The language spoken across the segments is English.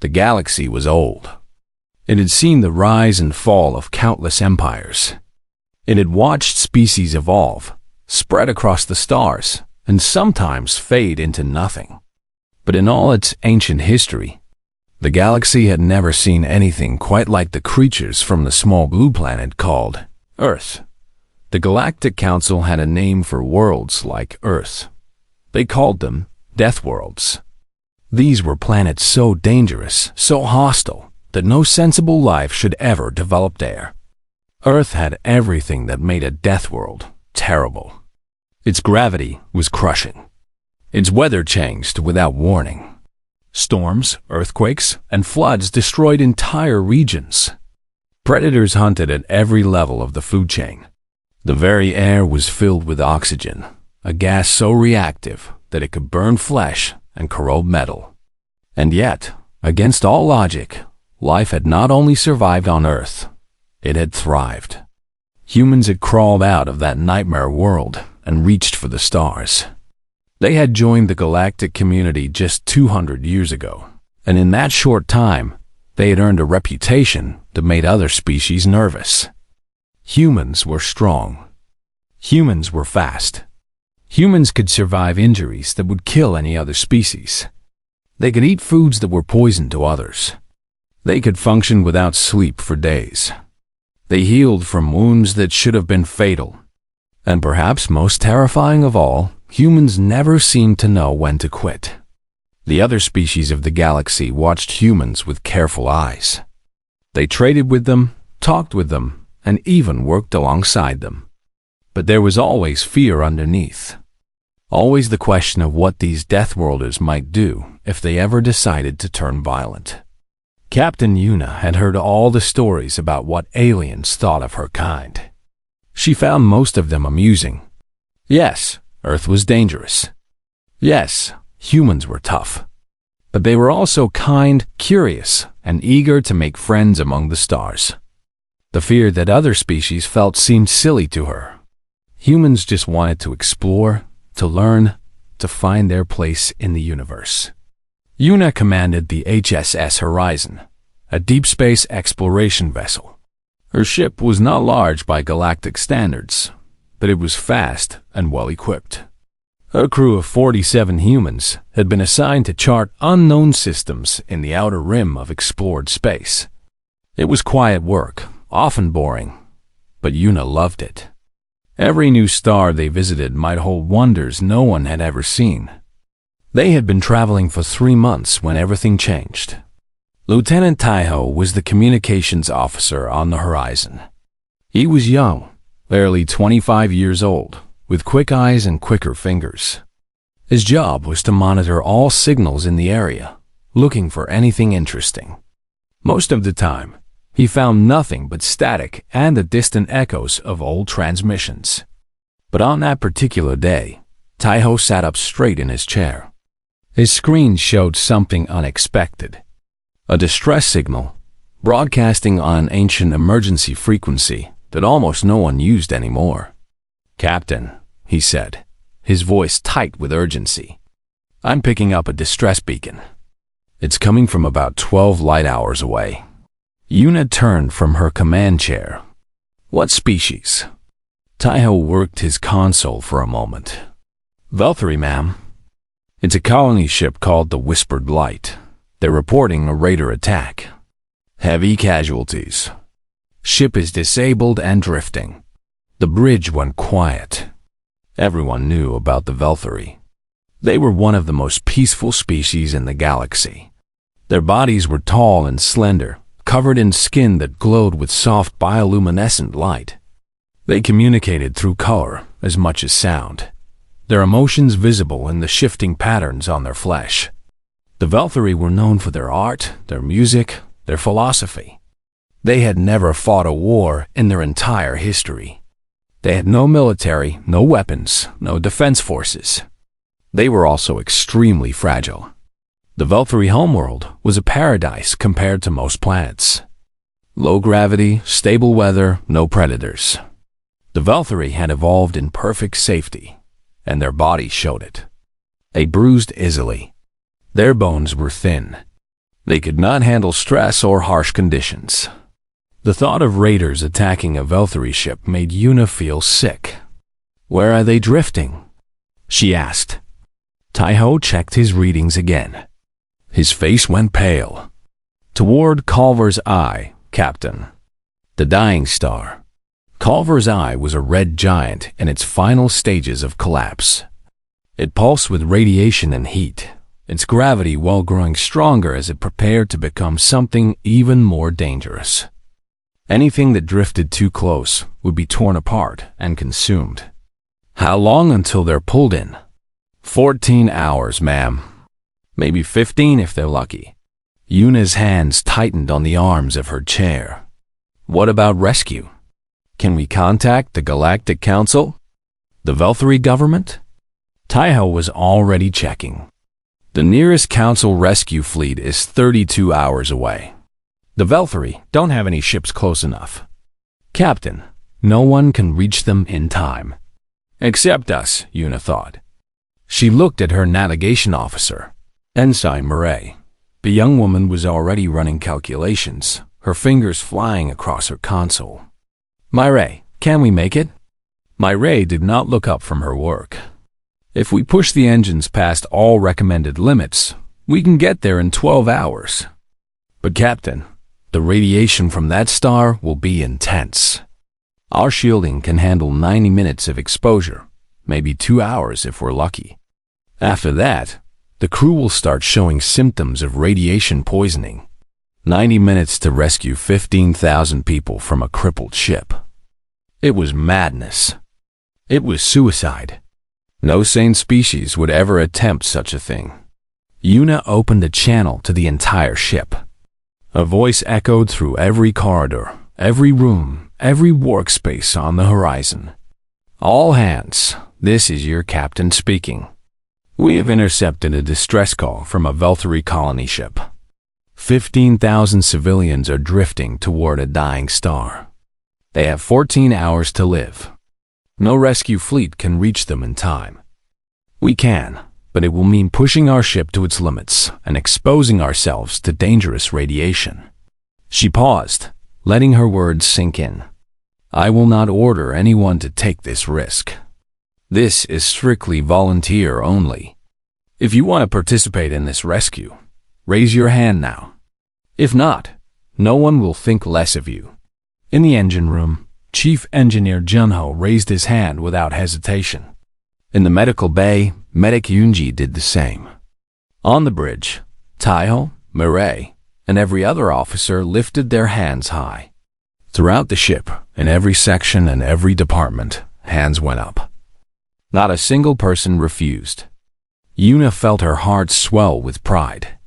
The galaxy was old. It had seen the rise and fall of countless empires. It had watched species evolve, spread across the stars, and sometimes fade into nothing. But in all its ancient history, the galaxy had never seen anything quite like the creatures from the small blue planet called Earth. The Galactic Council had a name for worlds like Earth. They called them Deathworlders. These were planets so dangerous, so hostile, that no sensible life should ever develop there. Earth had everything that made a death world terrible. Its gravity was crushing. Its weather changed without warning. Storms, earthquakes, and floods destroyed entire regions. Predators hunted at every level of the food chain. The very air was filled with oxygen, a gas so reactive that it could burn flesh and corrode metal. And yet, against all logic, life had not only survived on Earth, it had thrived. Humans had crawled out of that nightmare world and reached for the stars. They had joined the galactic community just 200 years ago, and in that short time, they had earned a reputation that made other species nervous. Humans were strong. Humans were fast. Humans could survive injuries that would kill any other species. They could eat foods that were poison to others. They could function without sleep for days. They healed from wounds that should have been fatal. And perhaps most terrifying of all, humans never seemed to know when to quit. The other species of the galaxy watched humans with careful eyes. They traded with them, talked with them, and even worked alongside them. But there was always fear underneath. Always the question of what these Deathworlders might do if they ever decided to turn violent. Captain Yuna had heard all the stories about what aliens thought of her kind. She found most of them amusing. Yes, Earth was dangerous. Yes, humans were tough. But they were also kind, curious, and eager to make friends among the stars. The fear that other species felt seemed silly to her. Humans just wanted to explore, to learn, to find their place in the universe. Yuna commanded the HSS Horizon, a deep space exploration vessel. Her ship was not large by galactic standards, but it was fast and well-equipped. Her crew of 47 humans had been assigned to chart unknown systems in the outer rim of explored space. It was quiet work, often boring, but Yuna loved it. Every new star they visited might hold wonders no one had ever seen. They had been traveling for 3 months when everything changed. Lieutenant Taiho was the communications officer on the horizon. He was young, barely 25 years old, with quick eyes and quicker fingers. His job was to monitor all signals in the area, looking for anything interesting. Most of the time, he found nothing but static and the distant echoes of old transmissions. But on that particular day, Taiho sat up straight in his chair. His screen showed something unexpected. A distress signal, broadcasting on an ancient emergency frequency that almost no one used anymore. "Captain," he said, his voice tight with urgency, "I'm picking up a distress beacon. It's coming from about 12 light hours away." Yuna turned from her command chair. "What species?" Taiho worked his console for a moment. "Valkyrie, ma'am. It's a colony ship called the Whispered Light. They're reporting a raider attack. Heavy casualties. Ship is disabled and drifting." The bridge went quiet. Everyone knew about the Valkyrie. They were one of the most peaceful species in the galaxy. Their bodies were tall and slender, covered in skin that glowed with soft bioluminescent light. They communicated through color as much as sound, their emotions visible in the shifting patterns on their flesh. The Valkyrie were known for their art, their music, their philosophy. They had never fought a war in their entire history. They had no military, no weapons, no defense forces. They were also extremely fragile. The Valkyrie homeworld was a paradise compared to most planets. Low gravity, stable weather, no predators. The Valkyrie had evolved in perfect safety, and their bodies showed it. They bruised easily. Their bones were thin. They could not handle stress or harsh conditions. The thought of raiders attacking a Velthary ship made Una feel sick. "Where are they drifting?" she asked. Taiho checked his readings again. His face went pale. "Toward Culver's Eye, Captain. The dying star." Culver's Eye was a red giant in its final stages of collapse. It pulsed with radiation and heat, its gravity while growing stronger as it prepared to become something even more dangerous. Anything that drifted too close would be torn apart and consumed. "How long until they're pulled in?" 14 hours, ma'am. Maybe 15 if they're lucky. Yuna's hands tightened on the arms of her chair. "What about rescue? Can we contact the Galactic Council? The Velthary government?" Taiho was already checking. "The nearest council rescue fleet is 32 hours away. The Velthary don't have any ships close enough. Captain, no one can reach them in time." "Except us," Una thought. She looked at her navigation officer, Ensign Murray. The young woman was already running calculations, her fingers flying across her console. "Murray, can we make it?" Murray did not look up from her work. "If we push the engines past all recommended limits, we can get there in 12 hours. But Captain, the radiation from that star will be intense. Our shielding can handle 90 minutes of exposure, maybe 2 hours if we're lucky. After that, the crew will start showing symptoms of radiation poisoning. 90 minutes to rescue 15,000 people from a crippled ship." It was madness. It was suicide. No sane species would ever attempt such a thing. Una opened a channel to the entire ship. A voice echoed through every corridor, every room, every workspace on the horizon. "All hands, this is your captain speaking. We have intercepted a distress call from a Velthary colony ship. 15,000 civilians are drifting toward a dying star. They have 14 hours to live. No rescue fleet can reach them in time. We can, but it will mean pushing our ship to its limits and exposing ourselves to dangerous radiation." She paused, letting her words sink in. "I will not order anyone to take this risk. This is strictly volunteer only. If you want to participate in this rescue, raise your hand now. If not, no one will think less of you." In the engine room, Chief Engineer Junho raised his hand without hesitation. In the medical bay, Medic Yunji did the same. On the bridge, Taiho, Murray, and every other officer lifted their hands high. Throughout the ship, in every section and every department, hands went up. Not a single person refused. Una felt her heart swell with pride.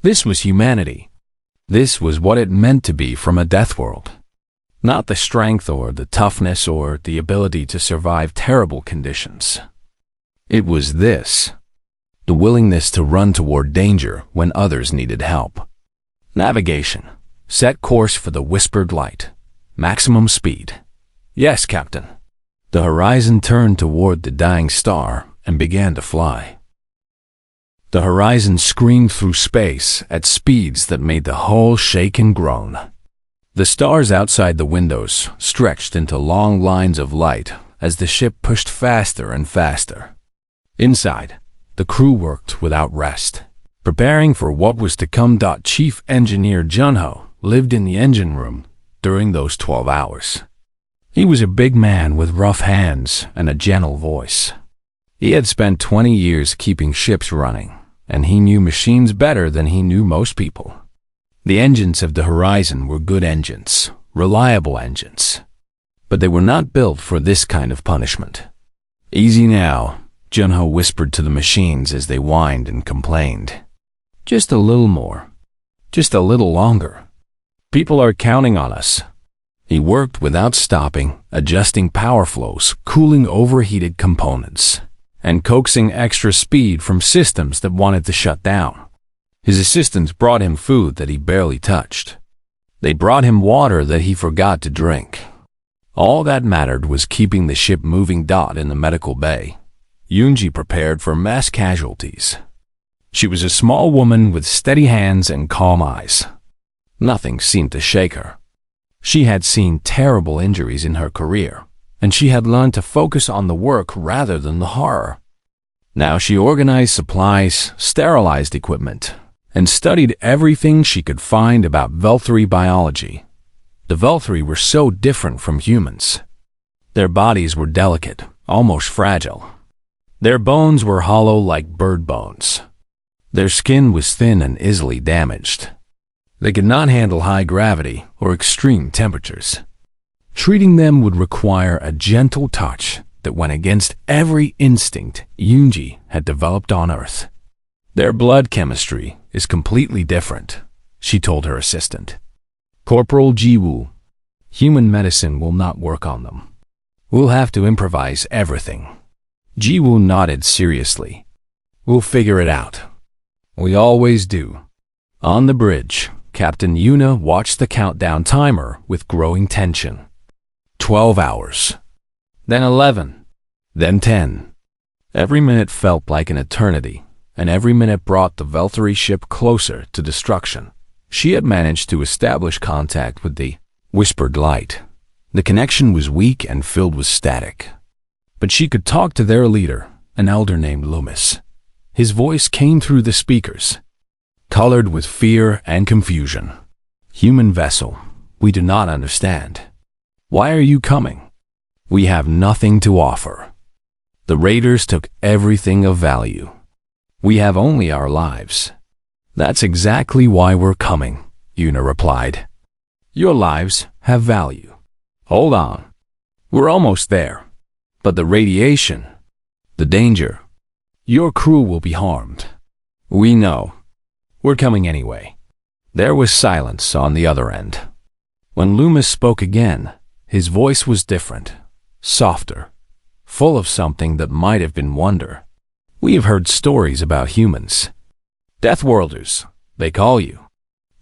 This was humanity. This was what it meant to be from a death world. Not the strength or the toughness or the ability to survive terrible conditions. It was this, the willingness to run toward danger when others needed help. Navigation. Set course for the whispered light. Maximum speed. "Yes, Captain." The horizon turned toward the dying star and began to fly. The horizon screamed through space at speeds that made the hull shake and groan. The stars outside the windows stretched into long lines of light as the ship pushed faster and faster. Inside, the crew worked without rest, preparing for what was to come. Chief Engineer Junho lived in the engine room during those 12 hours. He was a big man with rough hands and a gentle voice. He had spent 20 years keeping ships running, and he knew machines better than he knew most people. The engines of the horizon were good engines, reliable engines. But they were not built for this kind of punishment. "Easy now," Junho whispered to the machines as they whined and complained. "Just a little more. Just a little longer. People are counting on us." He worked without stopping, adjusting power flows, cooling overheated components, and coaxing extra speed from systems that wanted to shut down. His assistants brought him food that he barely touched. They brought him water that he forgot to drink. All that mattered was keeping the ship moving. In the medical bay, Yunji prepared for mass casualties. She was a small woman with steady hands and calm eyes. Nothing seemed to shake her. She had seen terrible injuries in her career, and she had learned to focus on the work rather than the horror. Now she organized supplies, sterilized equipment, and studied everything she could find about Velthari biology. The Velthari were so different from humans. Their bodies were delicate, almost fragile. Their bones were hollow like bird bones. Their skin was thin and easily damaged. They could not handle high gravity or extreme temperatures. Treating them would require a gentle touch that went against every instinct Yunji had developed on Earth. Their blood chemistry is completely different, she told her assistant. Corporal Jiwoo, human medicine will not work on them. We'll have to improvise everything. Jiwoo nodded seriously. We'll figure it out. We always do. On the bridge, Captain Yuna watched the countdown timer with growing tension. 12 hours. Then 11. Then 10. Every minute felt like an eternity, and every minute brought the Velthari ship closer to destruction. She had managed to establish contact with the whispered light. The connection was weak and filled with static. But she could talk to their leader, an elder named Loomis. His voice came through the speakers, colored with fear and confusion. Human vessel, we do not understand. Why are you coming? We have nothing to offer. The raiders took everything of value. We have only our lives. That's exactly why we're coming, Yuna replied. Your lives have value. Hold on. We're almost there. But the radiation, the danger, your crew will be harmed. We know. We're coming anyway. There was silence on the other end. When Loomis spoke again, his voice was different, softer, full of something that might have been wonder. We have heard stories about humans. Deathworlders, they call you.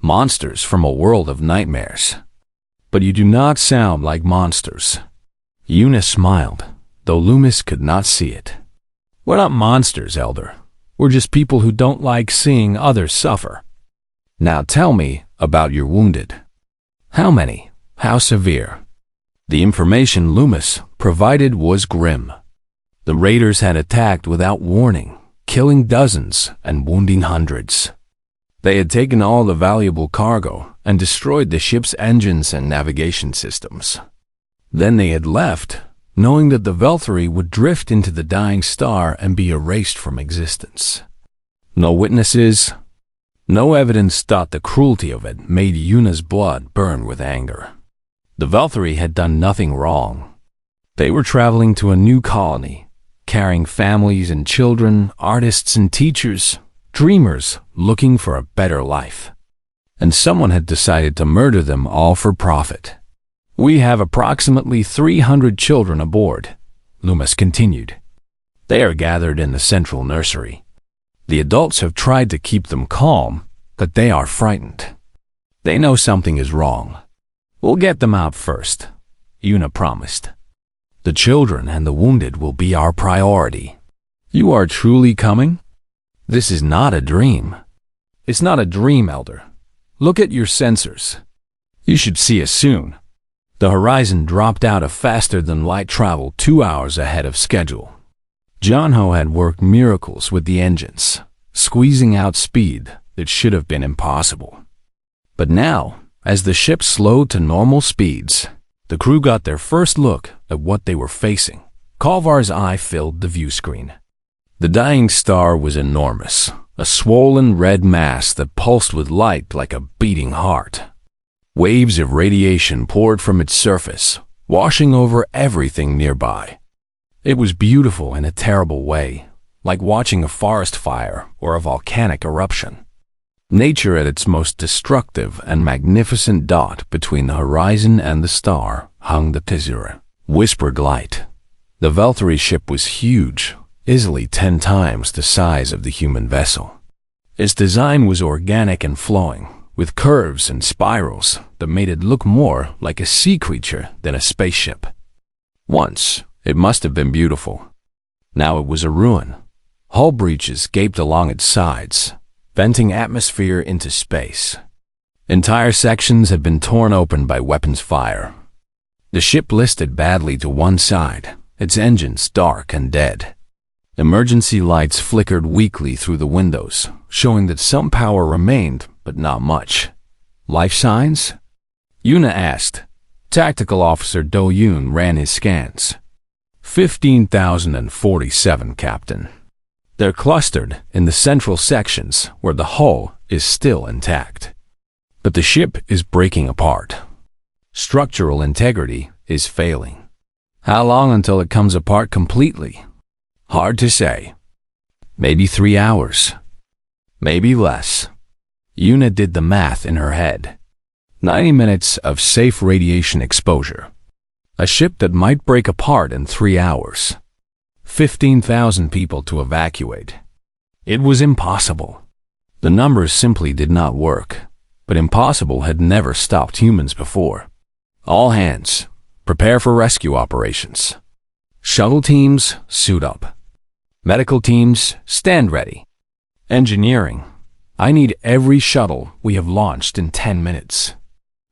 Monsters from a world of nightmares. But you do not sound like monsters. Yuna smiled, though Loomis could not see it. We're not monsters, Elder. We're just people who don't like seeing others suffer. Now tell me about your wounded. How many? How severe? The information Loomis provided was grim. The raiders had attacked without warning, killing dozens and wounding hundreds. They had taken all the valuable cargo and destroyed the ship's engines and navigation systems. Then they had left, knowing that the Velthari would drift into the dying star and be erased from existence. No witnesses, no evidence thought the cruelty of it made Yuna's blood burn with anger. The Velthari had done nothing wrong. They were traveling to a new colony, carrying families and children, artists and teachers, dreamers looking for a better life. And someone had decided to murder them all for profit. We have approximately 300 children aboard, Loomis continued. They are gathered in the central nursery. The adults have tried to keep them calm, but they are frightened. They know something is wrong. We'll get them out first, Yuna promised. The children and the wounded will be our priority. You are truly coming? This is not a dream. It's not a dream, Elder. Look at your sensors. You should see us soon. The horizon dropped out of faster-than-light travel 2 hours ahead of schedule. Jonho had worked miracles with the engines, squeezing out speed that should have been impossible. But now, as the ship slowed to normal speeds, the crew got their first look at what they were facing. Kalvar's eye filled the view screen. The dying star was enormous, a swollen red mass that pulsed with light like a beating heart. Waves of radiation poured from its surface, washing over everything nearby. It was beautiful in a terrible way, like watching a forest fire or a volcanic eruption. Nature at its most destructive and magnificent dot between the horizon and the star hung the Tizura, whispered light. The Velthari ship was huge, easily 10 times the size of the human vessel. Its design was organic and flowing, with curves and spirals that made it look more like a sea creature than a spaceship. Once, it must have been beautiful. Now it was a ruin, Hull breaches gaped along its sides, venting atmosphere into space. Entire sections had been torn open by weapons fire. The ship listed badly to one side, its engines dark and dead. Emergency lights flickered weakly through the windows, showing that some power remained, but not much. Life signs? Yuna asked. Tactical Officer Do Yoon ran his scans. 15,047, Captain. They're clustered in the central sections where the hull is still intact. But the ship is breaking apart. Structural integrity is failing. How long until it comes apart completely? Hard to say. Maybe 3 hours. Maybe less. Yuna did the math in her head. 90 minutes of safe radiation exposure. A ship that might break apart in 3 hours. 15,000 people to evacuate. It was impossible. The numbers simply did not work, but impossible had never stopped humans before. All hands, prepare for rescue operations. Shuttle teams, suit up. Medical teams, stand ready. Engineering, I need every shuttle we have launched in 10 minutes.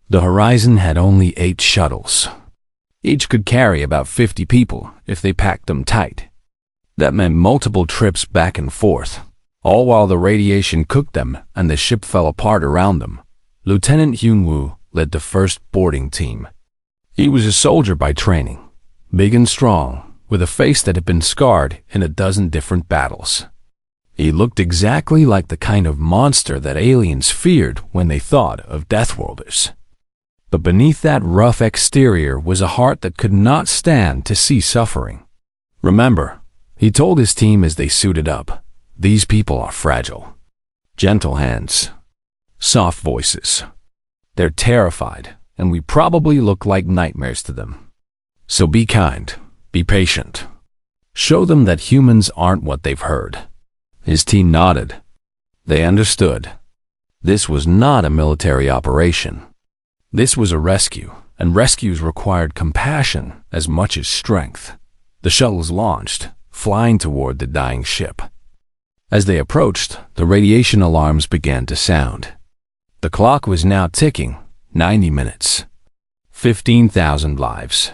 The Horizon had only 8 shuttles. Each could carry about 50 people if they packed them tight. That meant multiple trips back and forth, all while the radiation cooked them and the ship fell apart around them. Lieutenant Hyun-woo led the first boarding team. He was a soldier by training, big and strong, with a face that had been scarred in a dozen different battles. He looked exactly like the kind of monster that aliens feared when they thought of Deathworlders. But beneath that rough exterior was a heart that could not stand to see suffering. Remember, he told his team as they suited up, these people are fragile. Gentle hands. Soft voices. They're terrified, and we probably look like nightmares to them. So be kind, be patient. Show them that humans aren't what they've heard. His team nodded. They understood. This was not a military operation. This was a rescue, and rescues required compassion as much as strength. The shuttles launched, flying toward the dying ship. As they approached, the radiation alarms began to sound. The clock was now ticking, 90 minutes. 15,000 lives.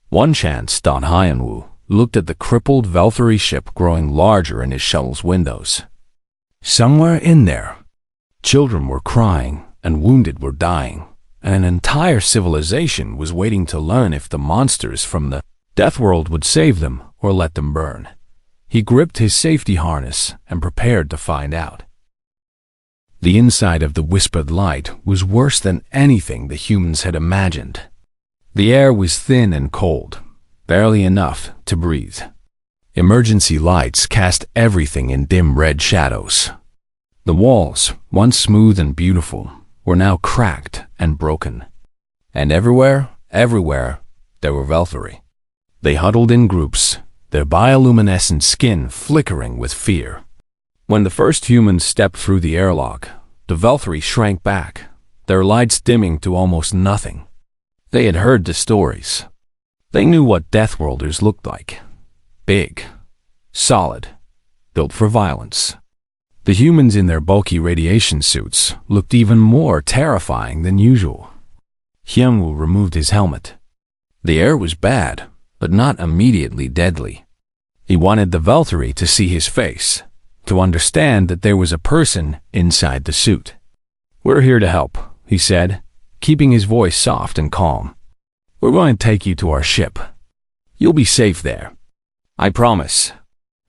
One chance, Don Hyun-woo looked at the crippled Valkyrie ship growing larger in his shuttle's windows. Somewhere in there, children were crying and wounded were dying, and an entire civilization was waiting to learn if the monsters from the Deathworld would save them or let them burn. He gripped his safety harness and prepared to find out. The inside of the whispered light was worse than anything the humans had imagined. The air was thin and cold, barely enough to breathe. Emergency lights cast everything in dim red shadows. The walls, once smooth and beautiful, were now cracked and broken. And everywhere, there were Valkyrie. They huddled in groups, their bioluminescent skin flickering with fear. When the first humans stepped through the airlock, the Valkyrie shrank back, their lights dimming to almost nothing. They had heard the stories. They knew what Deathworlders looked like. Big, solid, built for violence. The humans in their bulky radiation suits looked even more terrifying than usual. Hyun-woo removed his helmet. The air was bad, but not immediately deadly. He wanted the Valkyrie to see his face, to understand that there was a person inside the suit. "We're here to help," he said, keeping his voice soft and calm. "We're going to take you to our ship. You'll be safe there. I promise."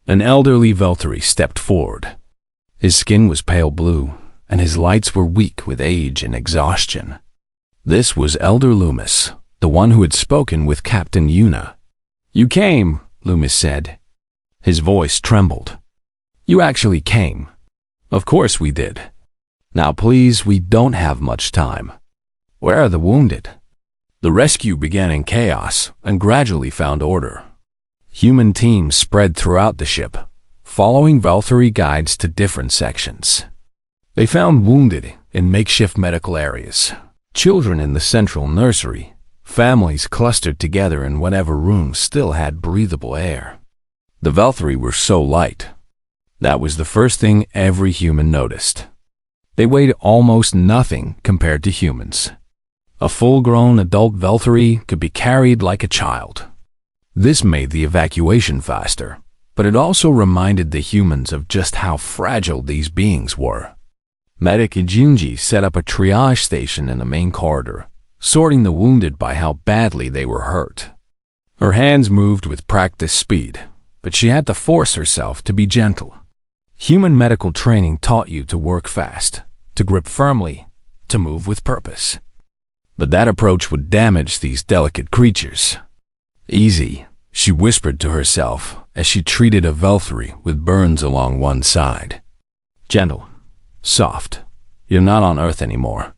An elderly Valkyrie stepped forward. His skin was pale blue, and his lights were weak with age and exhaustion. This was Elder Loomis, the one who had spoken with Captain Yuna. "You came," Loomis said. His voice trembled. "You actually came." "Of course we did. Now please, we don't have much time. Where are the wounded?" The rescue began in chaos and gradually found order. Human teams spread throughout the ship, following Valkyrie guides to different sections. They found wounded in makeshift medical areas, children in the central nursery, families clustered together in whatever rooms still had breathable air. The Valkyrie were so light, That was the first thing every human noticed. They weighed almost nothing compared to humans. A full-grown adult Veltari could be carried like a child. This made the evacuation faster, but it also reminded the humans of just how fragile these beings were. Medic Ijunji set up a triage station in the main corridor, sorting the wounded by how badly they were hurt. Her hands moved with practiced speed, but she had to force herself to be gentle. Human medical training taught you to work fast, to grip firmly, to move with purpose. But that approach would damage these delicate creatures. Easy, she whispered to herself as she treated a Veltari with burns along one side. Gentle, soft, you're not on Earth anymore.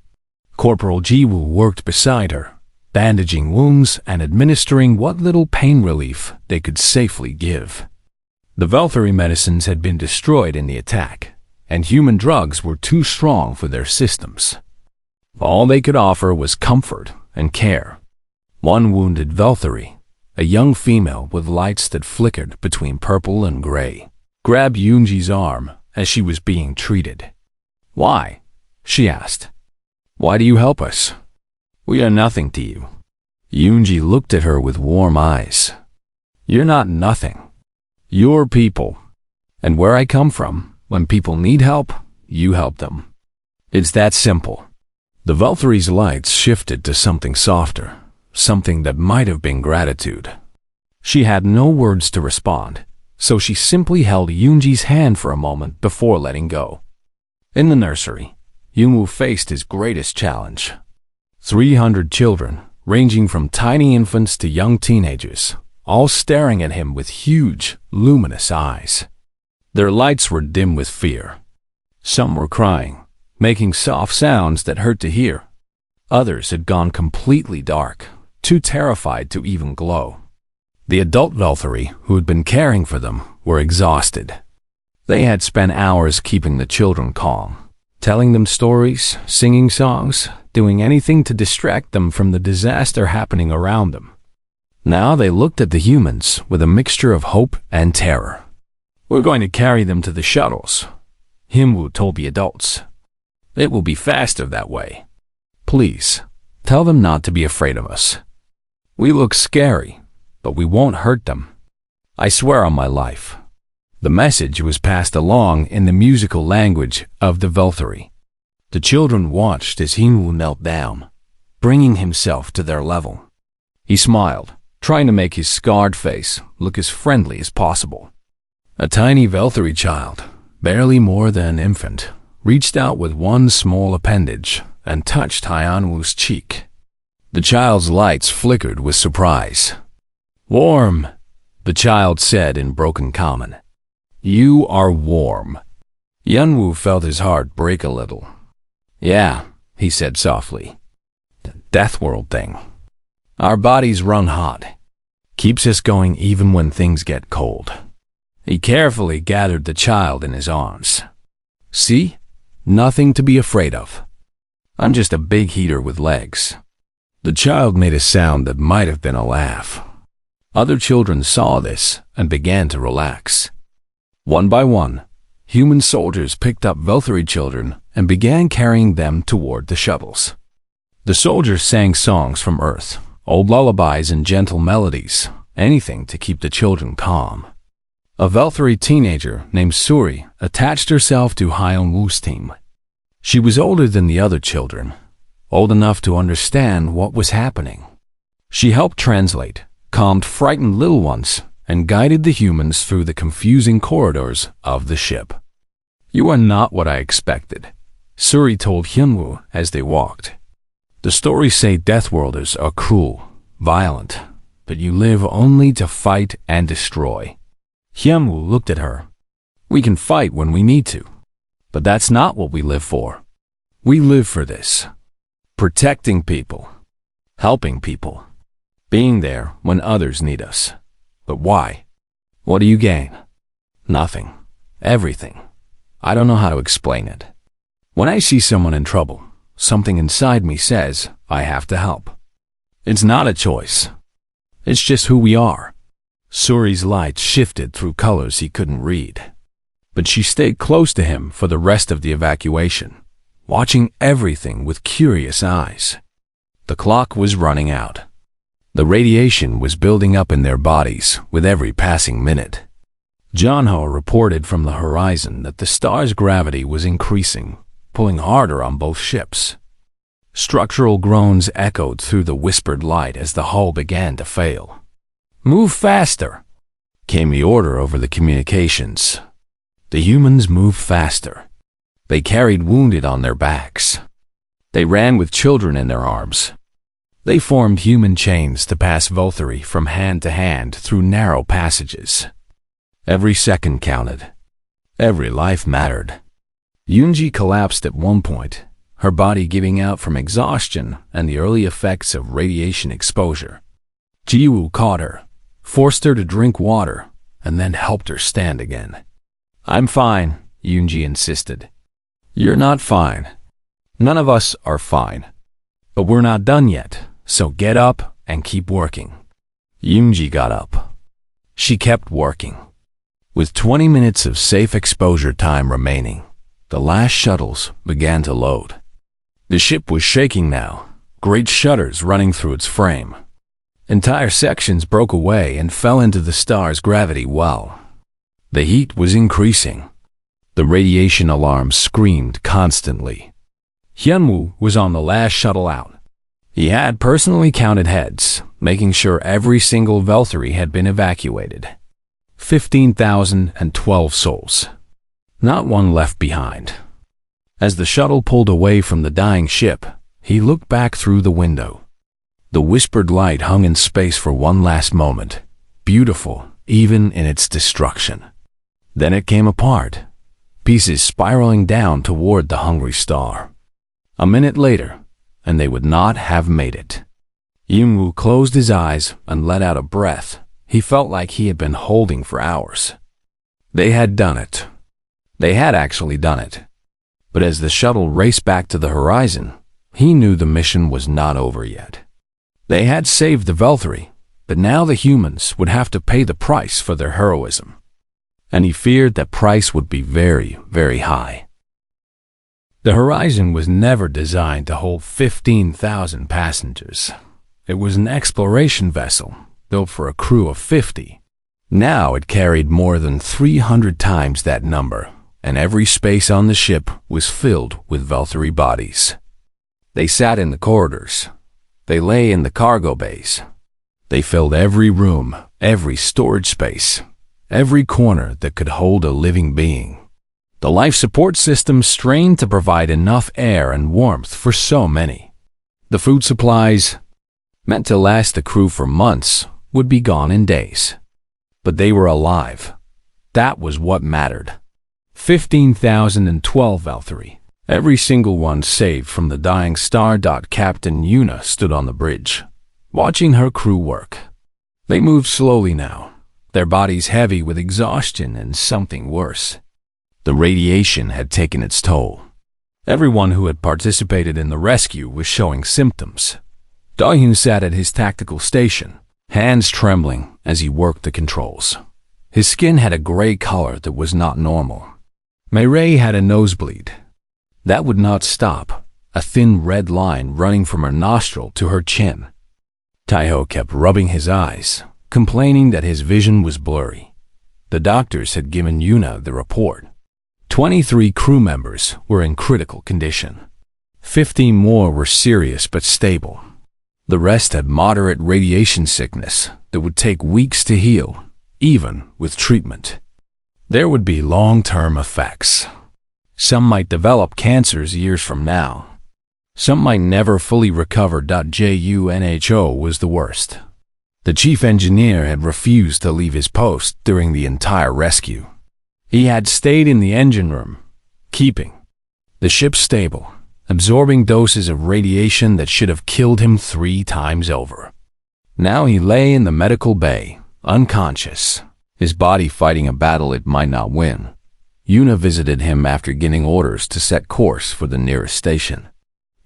Corporal Jiwoo worked beside her, bandaging wounds and administering what little pain relief they could safely give. The Veltari medicines had been destroyed in the attack, and human drugs were too strong for their systems. All they could offer was comfort and care. One wounded Veltari, a young female with lights that flickered between purple and gray, grabbed Yoonji's arm as she was being treated. "Why?" she asked. "Why do you help us? We are nothing to you." Yoonji looked at her with warm eyes. "You're not nothing. You're people. And where I come from, when people need help, you help them. It's that simple." The Veltari's lights shifted to something softer, something that might have been gratitude. She had no words to respond, so she simply held Yoonji's hand for a moment before letting go. In the nursery, Yoonwoo faced his greatest challenge. 300 children, ranging from tiny infants to young teenagers, all staring at him with huge, luminous eyes. Their lights were dim with fear. Some were crying, making soft sounds that hurt to hear. Others had gone completely dark, too terrified to even glow. The adult Veltari, who had been caring for them, were exhausted. They had spent hours keeping the children calm, telling them stories, singing songs, doing anything to distract them from the disaster happening around them. Now they looked at the humans with a mixture of hope and terror. "We're going to carry them to the shuttles," Himwoo told the adults. "It will be faster that way. Please, tell them not to be afraid of us. We look scary, but we won't hurt them. I swear on my life." The message was passed along in the musical language of the Veltari. The children watched as Himwoo knelt down, bringing himself to their level. He smiled, trying to make his scarred face look as friendly as possible. A tiny Veltari child, barely more than an infant, reached out with one small appendage and touched Hyeonwoo's cheek. The child's lights flickered with surprise. "Warm," the child said in broken common. "You are warm." Yeonwoo felt his heart break a little. "Yeah," he said softly. "The Deathworld thing. Our bodies run hot. Keeps us going even when things get cold." He carefully gathered the child in his arms. "See? Nothing to be afraid of. I'm just a big heater with legs." The child made a sound that might have been a laugh. Other children saw this and began to relax. One by one, human soldiers picked up Veltari children and began carrying them toward the shuttles. The soldiers sang songs from Earth, old lullabies and gentle melodies, anything to keep the children calm. A Veltari teenager named Suri attached herself to Hyeonwoo's team. She was older than the other children, old enough to understand what was happening. She helped translate, calmed frightened little ones, and guided the humans through the confusing corridors of the ship. "You are not what I expected," Suri told Hyunwoo as they walked. "The stories say Deathworlders are cruel, violent, but you live only to fight and destroy." Hyunwoo looked at her. "We can fight when we need to, but that's not what we live for. We live for this. Protecting people, helping people, being there when others need us. But why? What do you gain? Nothing. Everything. I don't know how to explain it. When I see someone in trouble, something inside me says I have to help. It's not a choice. It's just who we are." Suri's light shifted through colors he couldn't read. But she stayed close to him for the rest of the evacuation, watching everything with curious eyes. The clock was running out. The radiation was building up in their bodies with every passing minute. John-Ho reported from the horizon that the star's gravity was increasing, pulling harder on both ships. Structural groans echoed through the whispered light as the hull began to fail. "Move faster," came the order over the communications. The humans moved faster. They carried wounded on their backs. They ran with children in their arms. They formed human chains to pass Volturi from hand to hand through narrow passages. Every second counted. Every life mattered. Yunji collapsed at one point, her body giving out from exhaustion and the early effects of radiation exposure. Jiwoo caught her, forced her to drink water, and then helped her stand again. "I'm fine," Yunji insisted. "You're not fine. None of us are fine. But we're not done yet, so get up and keep working." Yunji got up. She kept working. With 20 minutes of safe exposure time remaining, the last shuttles began to load. The ship was shaking now, great shudders running through its frame. Entire sections broke away and fell into the star's gravity well. The heat was increasing. The radiation alarms screamed constantly. Hyunwoo was on the last shuttle out. He had personally counted heads, making sure every single Valkyrie had been evacuated. 15,012 souls. Not one left behind. As the shuttle pulled away from the dying ship, he looked back through the window. The whispered light hung in space for one last moment, beautiful even in its destruction. Then it came apart, pieces spiraling down toward the hungry star. A minute later, and they would not have made it. Yunwoo closed his eyes and let out a breath he felt like he had been holding for hours. They had done it. They had actually done it. But as the shuttle raced back to the horizon, he knew the mission was not over yet. They had saved the Valkyrie, but now the humans would have to pay the price for their heroism. And he feared that price would be very, very high. The Horizon was never designed to hold 15,000 passengers. It was an exploration vessel built for a crew of 50. Now it carried more than 300 times that number, and every space on the ship was filled with Valkyrie bodies. They sat in the corridors. They lay in the cargo bays. They filled every room, every storage space, every corner that could hold a living being. The life support system strained to provide enough air and warmth for so many. The food supplies, meant to last the crew for months, would be gone in days. But they were alive. That was what mattered. 15,012 Valkyrie, every single one saved from the dying star. Captain Yuna stood on the bridge, watching her crew work. They moved slowly now, their bodies heavy with exhaustion and something worse. The radiation had taken its toll. Everyone who had participated in the rescue was showing symptoms. Dahyun sat at his tactical station, hands trembling as he worked the controls. His skin had a gray color that was not normal. Mireille had a nosebleed. That would not stop, a thin red line running from her nostril to her chin. Taiho kept rubbing his eyes, complaining that his vision was blurry. The doctors had given Yuna the report. 23 crew members were in critical condition. 15 more were serious but stable. The rest had moderate radiation sickness that would take weeks to heal, even with treatment. There would be long-term effects. Some might develop cancers years from now. Some might never fully recover. JUNHO was the worst. The chief engineer had refused to leave his post during the entire rescue. He had stayed in the engine room, keeping the ship stable, absorbing doses of radiation that should have killed him 3 times over. Now he lay in the medical bay, unconscious, his body fighting a battle it might not win. Yuna visited him after getting orders to set course for the nearest station.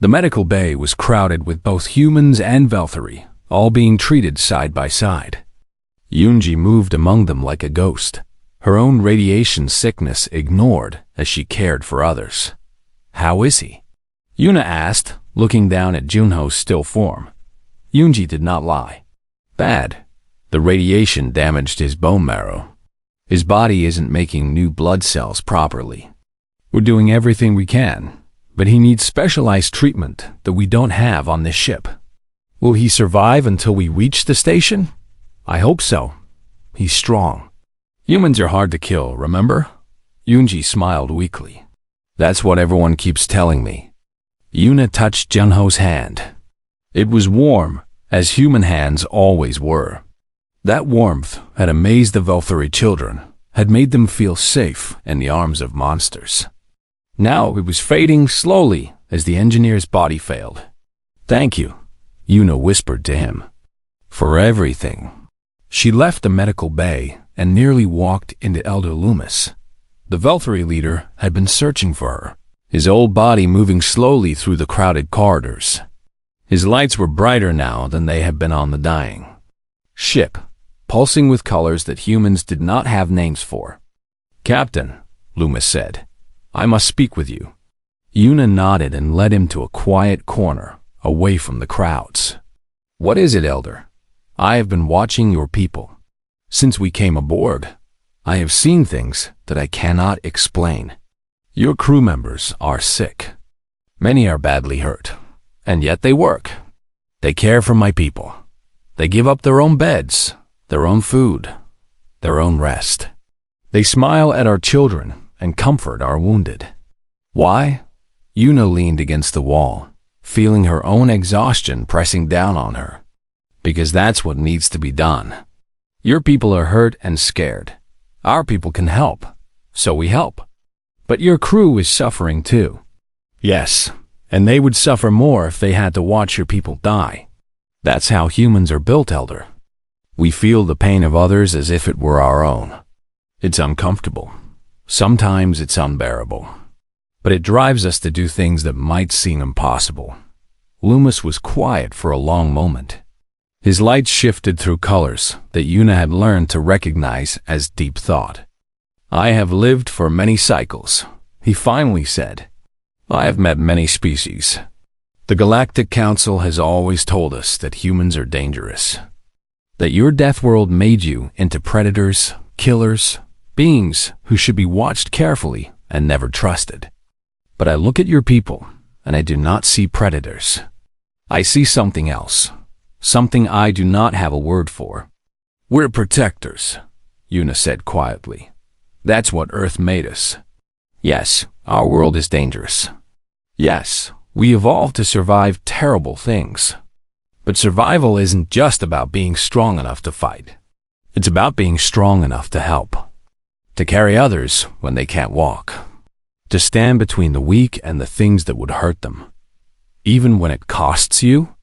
The medical bay was crowded with both humans and Valkyrie, all being treated side by side. Yunji moved among them like a ghost. her own radiation sickness ignored as she cared for others. "How is he?" Yuna asked, looking down at Junho's still form. Yoonji did not lie. "Bad. The radiation damaged his bone marrow. His body isn't making new blood cells properly. We're doing everything we can, but he needs specialized treatment that we don't have on this ship. Will he survive until we reach the station? I hope so. He's strong. Humans are hard to kill, remember?" Yoonji smiled weakly. "That's what everyone keeps telling me." Yuna touched Junho's hand. It was warm, as human hands always were. That warmth had amazed the Velthari children, had made them feel safe in the arms of monsters. Now it was fading slowly as the engineer's body failed. "Thank you," Yuna whispered to him, "for everything." She left the medical bay and nearly walked into Elder Loomis. The Velthari leader had been searching for her, his old body moving slowly through the crowded corridors. His lights were brighter now than they had been on the dying ship, pulsing with colors that humans did not have names for. "Captain," Loomis said, "I must speak with you." Yuna nodded and led him to a quiet corner, away from the crowds. "What is it, Elder?" "I have been watching your people. Since we came aboard, I have seen things that I cannot explain. Your crew members are sick. Many are badly hurt, and yet they work. They care for my people. They give up their own beds, their own food, their own rest. They smile at our children and comfort our wounded. Why?" Yuna leaned against the wall, feeling her own exhaustion pressing down on her. "Because that's what needs to be done. Your people are hurt and scared. Our people can help, so we help. But your crew is suffering too." "Yes, and they would suffer more if they had to watch your people die. That's how humans are built, Elder. We feel the pain of others as if it were our own. It's uncomfortable. Sometimes it's unbearable. But it drives us to do things that might seem impossible." Loomis was quiet for a long moment. His lights shifted through colors that Yuna had learned to recognize as deep thought. "I have lived for many cycles," he finally said. "I have met many species. The Galactic Council has always told us that humans are dangerous. That your death world made you into predators, killers, beings who should be watched carefully and never trusted. But I look at your people, and I do not see predators. I see something else. Something I do not have a word for. We're protectors," Yuna said quietly. "That's what Earth made us. Yes, our world is dangerous. Yes, we evolved to survive terrible things. But survival isn't just about being strong enough to fight. It's about being strong enough to help. To carry others when they can't walk. To stand between the weak and the things that would hurt them. Even when it costs you.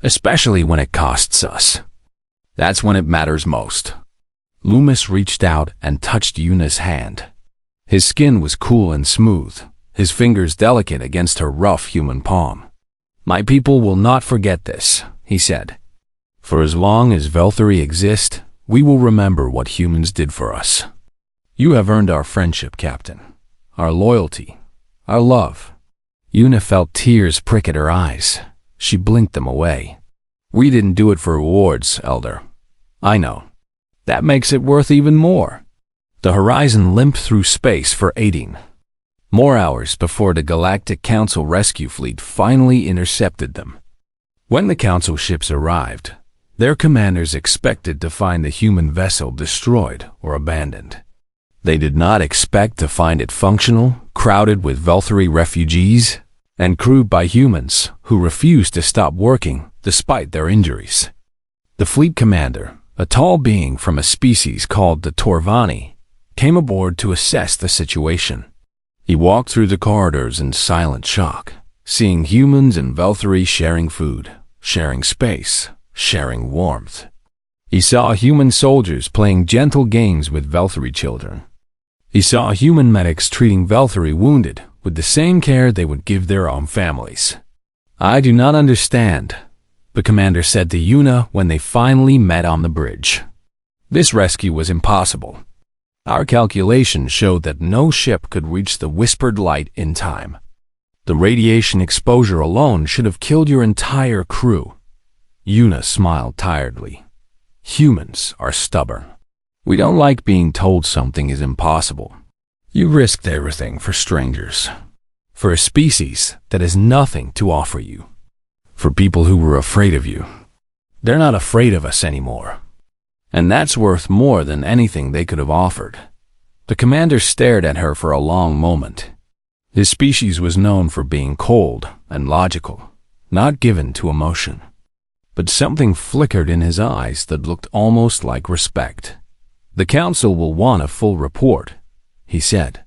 Especially when it costs us. That's when it matters most." Loomis reached out and touched Yuna's hand. His skin was cool and smooth, his fingers delicate against her rough human palm. "My people will not forget this," he said. "For as long as Velthari exist, we will remember what humans did for us. You have earned our friendship, Captain, our loyalty, our love." Yuna felt tears prick at her eyes. She blinked them away. "We didn't do it for rewards, Elder. I know. That makes it worth even more." The horizon limped through space for 18 more hours before the Galactic Council rescue fleet finally intercepted them. When the Council ships arrived, their commanders expected to find the human vessel destroyed or abandoned. They did not expect to find it functional, crowded with Velthari refugees, and crewed by humans who refused to stop working despite their injuries. The fleet commander, a tall being from a species called the Torvani, came aboard to assess the situation. He walked through the corridors in silent shock, seeing humans and Velthari sharing food, sharing space, sharing warmth. He saw human soldiers playing gentle games with Velthari children. He saw human medics treating Velthari wounded with the same care they would give their own families. "I do not understand," the commander said to Yuna when they finally met on the bridge. "This rescue was impossible. Our calculations showed that no ship could reach the whispered light in time. The radiation exposure alone should have killed your entire crew." Yuna smiled tiredly. "Humans are stubborn. We don't like being told something is impossible. You risked everything for strangers, for a species that has nothing to offer you, for people who were afraid of you. They're not afraid of us anymore. And that's worth more than anything they could have offered." The commander stared at her for a long moment. His species was known for being cold and logical, not given to emotion. But something flickered in his eyes that looked almost like respect. "The council will want a full report," he said.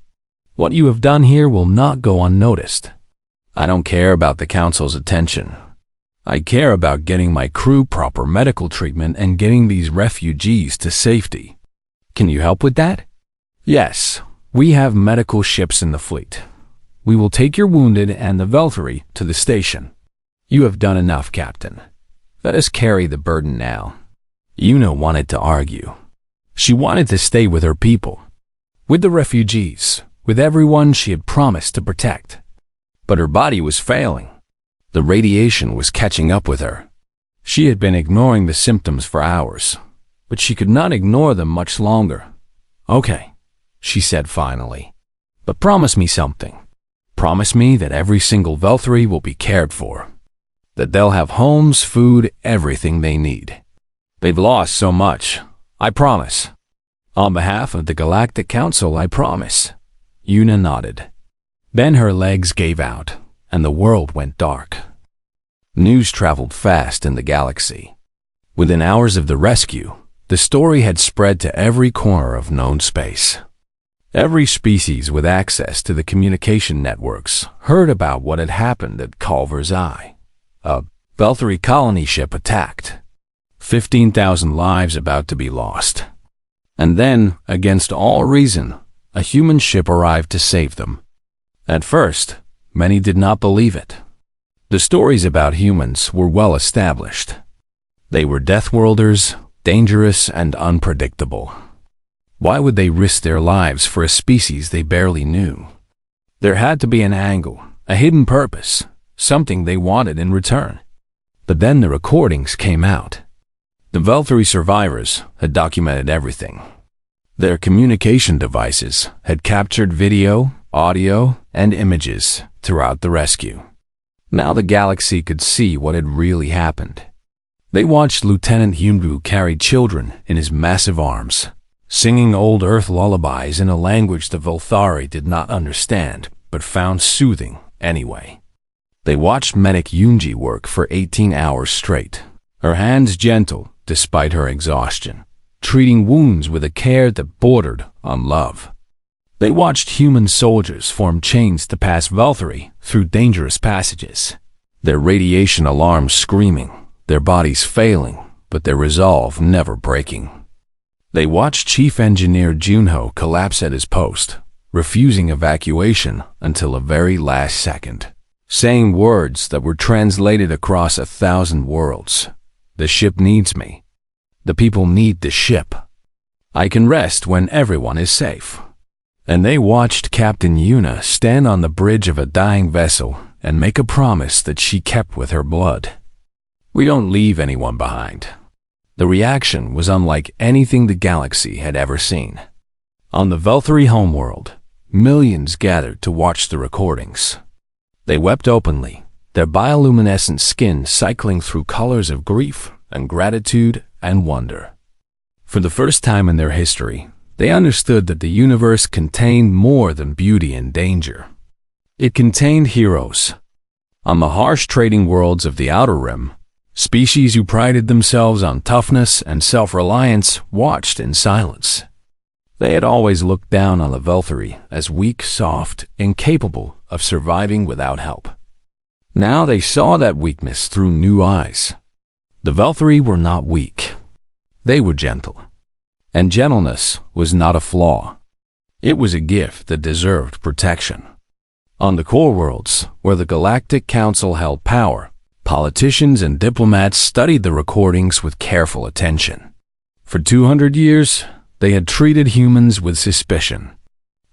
"What you have done here will not go unnoticed. I don't care about the council's attention. I care about getting my crew proper medical treatment and getting these refugees to safety. Can you help with that?" "Yes, we have medical ships in the fleet. We will take your wounded and the Valkyrie to the station." "You have done enough, Captain. Let us carry the burden now." Yuna wanted to argue. She wanted to stay with her people, with the refugees, with everyone she had promised to protect. But her body was failing. The radiation was catching up with her. She had been ignoring the symptoms for hours, but she could not ignore them much longer. "Okay," she said finally, "but promise me something. Promise me that every single Valkyrie will be cared for, that they'll have homes, food, everything they need. They've lost so much. I promise." "On behalf of the Galactic Council, I promise." Yuna nodded. Then her legs gave out, and the world went dark. News traveled fast in the galaxy. Within hours of the rescue, the story had spread to every corner of known space. Every species with access to the communication networks heard about what had happened at Culver's Eye. A Valkyrie colony ship attacked. 15,000 lives about to be lost. And then, against all reason, a human ship arrived to save them. At first, many did not believe it. The stories about humans were well established. They were Deathworlders, dangerous and unpredictable. Why would they risk their lives for a species they barely knew? There had to be an angle, a hidden purpose, something they wanted in return. But then the recordings came out. The Valkyrie survivors had documented everything. Their communication devices had captured video, audio, and images throughout the rescue. Now the galaxy could see what had really happened. They watched Lieutenant Hyunbu carry children in his massive arms, singing old Earth lullabies in a language the Valthari did not understand, but found soothing anyway. They watched Medic Yunji work for 18 hours straight, her hands gentle despite her exhaustion, treating wounds with a care that bordered on love. They watched human soldiers form chains to pass Valkyrie through dangerous passages, their radiation alarms screaming, their bodies failing, but their resolve never breaking. They watched Chief Engineer Junho collapse at his post, refusing evacuation until the very last second, saying words that were translated across 1,000 worlds. "The ship needs me. The people need the ship. I can rest when everyone is safe." And they watched Captain Yuna stand on the bridge of a dying vessel and make a promise that she kept with her blood. "We don't leave anyone behind." The reaction was unlike anything the galaxy had ever seen. On the Valkyrie homeworld, millions gathered to watch the recordings. They wept openly, their bioluminescent skin cycling through colors of grief and gratitude and wonder. For the first time in their history, they understood that the universe contained more than beauty and danger. It contained heroes. On the harsh trading worlds of the Outer Rim, species who prided themselves on toughness and self-reliance watched in silence. They had always looked down on the Valkyrie as weak, soft, incapable of surviving without help. Now they saw that weakness through new eyes. The Valkyrie were not weak. They were gentle. And gentleness was not a flaw. It was a gift that deserved protection. On the core worlds, where the Galactic Council held power, politicians and diplomats studied the recordings with careful attention. For 200 years, They had treated humans with suspicion.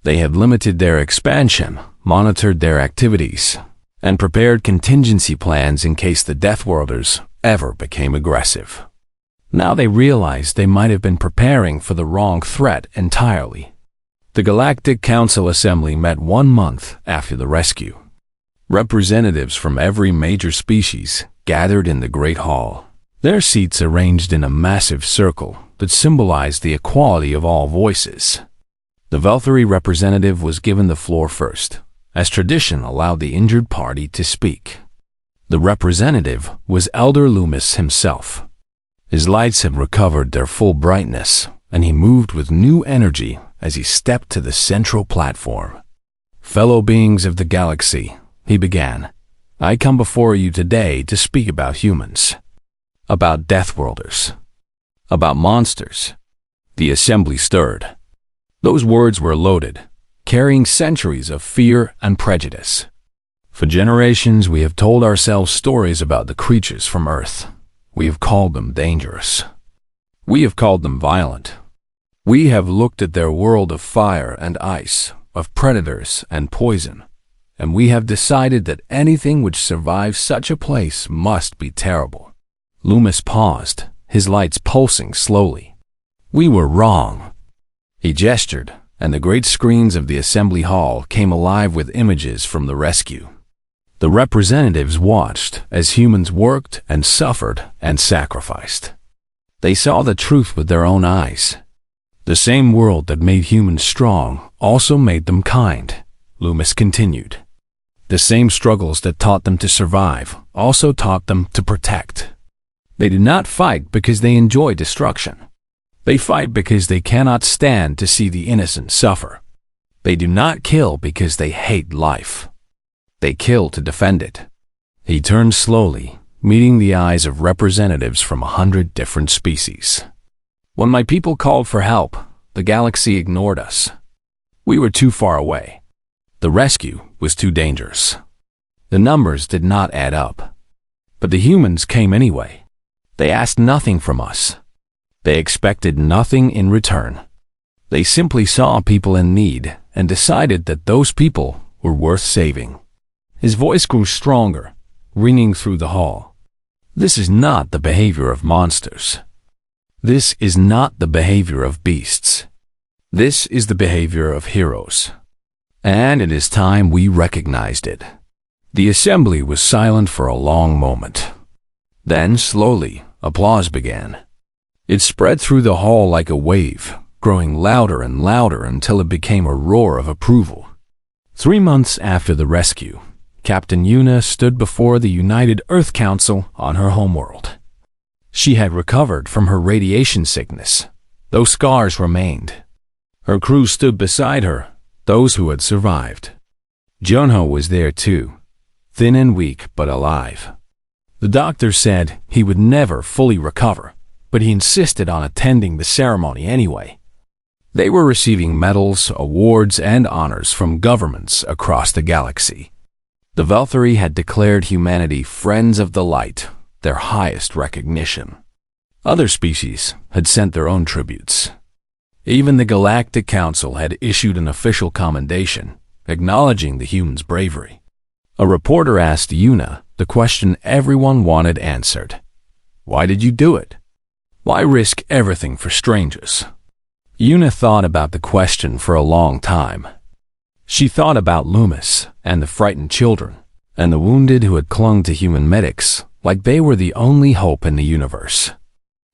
They had limited their expansion, monitored their activities, and prepared contingency plans in case the Deathworlders ever became aggressive. Now they realized they might have been preparing for the wrong threat entirely. The Galactic Council Assembly met 1 month after the rescue. Representatives from every major species gathered in the Great Hall, their seats arranged in a massive circle that symbolized the equality of all voices. The Valkyrie representative was given the floor first, as tradition allowed the injured party to speak. The representative was Elder Loomis himself. His lights had recovered their full brightness, and he moved with new energy as he stepped to the central platform. Fellow beings of the galaxy, he began, I come before you today to speak about humans, about Deathworlders, about monsters. The assembly stirred. Those words were loaded, carrying centuries of fear and prejudice. For generations, we have told ourselves stories about the creatures from Earth. We have called them dangerous. We have called them violent. We have looked at their world of fire and ice, of predators and poison, and we have decided that anything which survives such a place must be terrible. Loomis paused, his lights pulsing slowly. We were wrong. He gestured, and the great screens of the assembly hall came alive with images from the rescue. The representatives watched as humans worked and suffered and sacrificed. They saw the truth with their own eyes. The same world that made humans strong also made them kind, Loomis continued. The same struggles that taught them to survive also taught them to protect. They did not fight because they enjoy destruction. They fight because they cannot stand to see the innocent suffer. They do not kill because they hate life. They kill to defend it. He turned slowly, meeting the eyes of representatives from 100 different species. When my people called for help, the galaxy ignored us. We were too far away. The rescue was too dangerous. The numbers did not add up. But the humans came anyway. They asked nothing from us. They expected nothing in return. They simply saw people in need and decided that those people were worth saving. His voice grew stronger, ringing through the hall. This is not the behavior of monsters. This is not the behavior of beasts. This is the behavior of heroes. And it is time we recognized it. The assembly was silent for a long moment. Then, slowly, applause began. It spread through the hall like a wave, growing louder and louder until it became a roar of approval. 3 months after the rescue, Captain Una stood before the United Earth Council on her homeworld. She had recovered from her radiation sickness, though scars remained. Her crew stood beside her, those who had survived. Junho was there too, thin and weak but alive. The doctor said he would never fully recover, but he insisted on attending the ceremony anyway. They were receiving medals, awards, and honors from governments across the galaxy. The Valkyrie had declared humanity friends of the light, their highest recognition. Other species had sent their own tributes. Even the Galactic Council had issued an official commendation, acknowledging the humans' bravery. A reporter asked Una the question everyone wanted answered. Why did you do it? Why risk everything for strangers? Una thought about the question for a long time. She thought about Loomis and the frightened children, and the wounded who had clung to human medics like they were the only hope in the universe.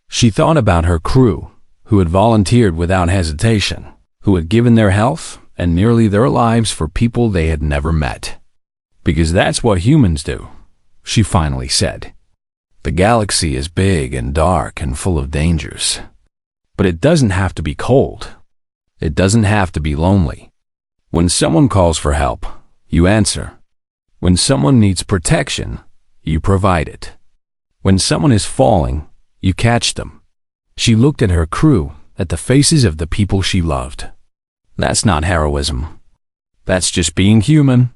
She thought about her crew, who had volunteered without hesitation, who had given their health and nearly their lives for people they had never met. Because that's what humans do, she finally said. The galaxy is big and dark and full of dangers. But it doesn't have to be cold. It doesn't have to be lonely. When someone calls for help, you answer. When someone needs protection, you provide it. When someone is falling, you catch them. She looked at her crew, at the faces of the people she loved. That's not heroism. That's just being human.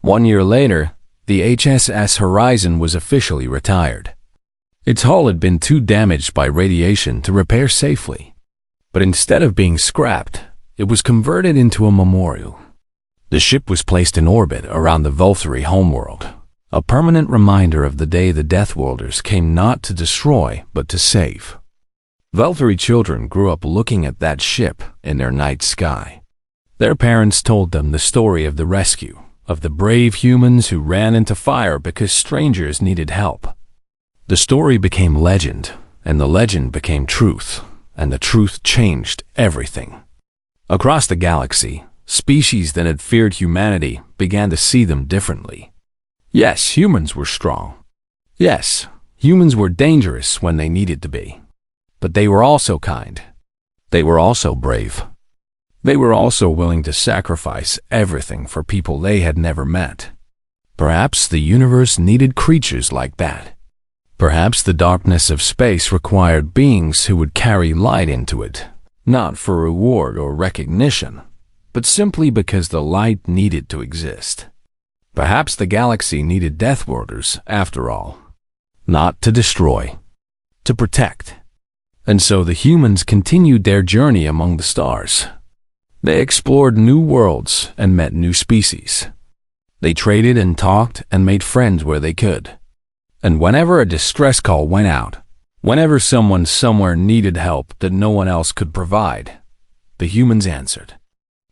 1 year later, the HSS Horizon was officially retired. Its hull had been too damaged by radiation to repair safely. But instead of being scrapped, it was converted into a memorial. The ship was placed in orbit around the Vulturi homeworld, a permanent reminder of the day the Deathworlders came not to destroy, but to save. Vulturi children grew up looking at that ship in their night sky. Their parents told them the story of the rescue, of the brave humans who ran into fire because strangers needed help. The story became legend, and the legend became truth, and the truth changed everything. Across the galaxy, species that had feared humanity began to see them differently. Yes, humans were strong. Yes, humans were dangerous when they needed to be. But they were also kind. They were also brave. They were also willing to sacrifice everything for people they had never met. Perhaps the universe needed creatures like that. Perhaps the darkness of space required beings who would carry light into it, not for reward or recognition, but simply because the light needed to exist. Perhaps the galaxy needed Deathworlders, after all. Not to destroy, to protect. And so the humans continued their journey among the stars. They explored new worlds and met new species. They traded and talked and made friends where they could. And whenever a distress call went out, whenever someone somewhere needed help that no one else could provide, the humans answered.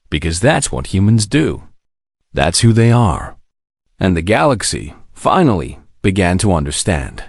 Because that's what humans do. That's who they are. And the galaxy, finally, began to understand.